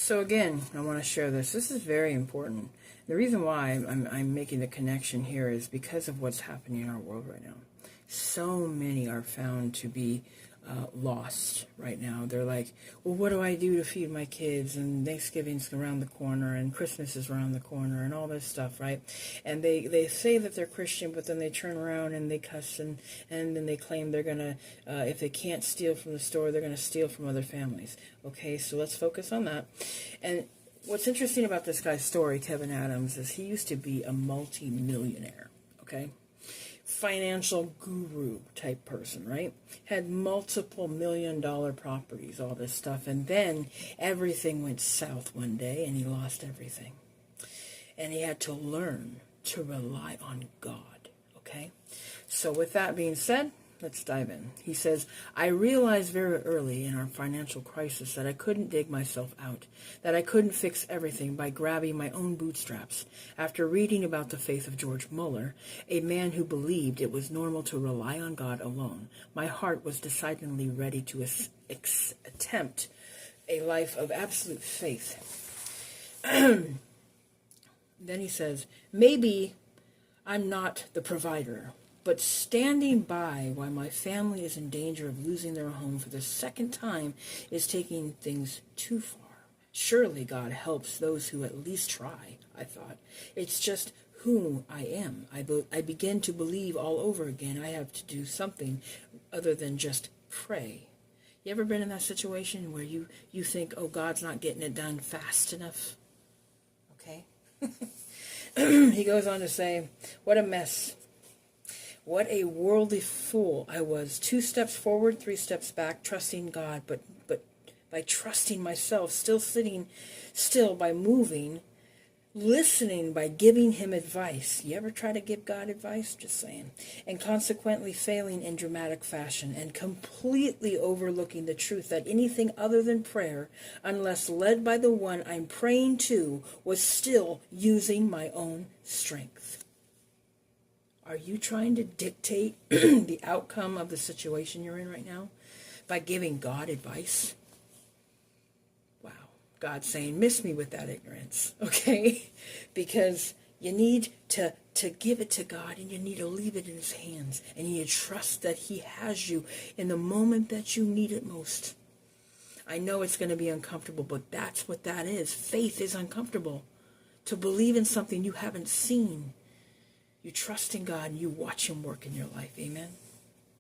So again, I want to share this. This is very important. The reason why I'm making the connection here is because of what's happening in our world right now. So many are found to be lost right now. They're like, well, what do I do to feed my kids? And Thanksgiving's around the corner, and Christmas is around the corner, and all this stuff, right? And they say that they're Christian, but then they turn around and they cuss, and then they claim they're going to, if they can't steal from the store, they're going to steal from other families. Okay, so let's focus on that. And what's interesting about this guy's story, Kevin Adams, is he used to be a multi-millionaire, okay? Financial guru type person, right? Had multiple $1-million properties, all this stuff, and then everything went south one day and he lost everything. And he had to learn to rely on God, okay? So with that being said, let's dive in. He says, I realized very early in our financial crisis that I couldn't dig myself out, that I couldn't fix everything by grabbing my own bootstraps. After reading about the faith of George Mueller, a man who believed it was normal to rely on God alone, my heart was decidedly ready to attempt a life of absolute faith. Then he says, maybe I'm not the provider, but standing by while my family is in danger of losing their home for the second time is taking things too far. Surely God helps those who at least try, I thought. It's just who I am. I begin to believe all over again I have to do something other than just pray. You ever been in that situation where you think, oh, God's not getting it done fast enough? Okay. He goes on to say, what a mess. What a worldly fool I was. 2 steps forward, 3 steps back, trusting God, but by trusting myself, still sitting still by moving, listening by giving him advice. You ever try to give God advice? Just saying. And consequently failing in dramatic fashion and completely overlooking the truth that anything other than prayer, unless led by the one I'm praying to, was still using my own strength. Are you trying to dictate the outcome of the situation you're in right now by giving God advice? Wow. God's saying, miss me with that ignorance, okay? Because you need to give it to God, and you need to leave it in his hands, and you need to trust that he has you in the moment that you need it most. I know it's going to be uncomfortable, but that's what that is. Faith is uncomfortable. To believe in something you haven't seen. You trust in God and you watch him work in your life. Amen.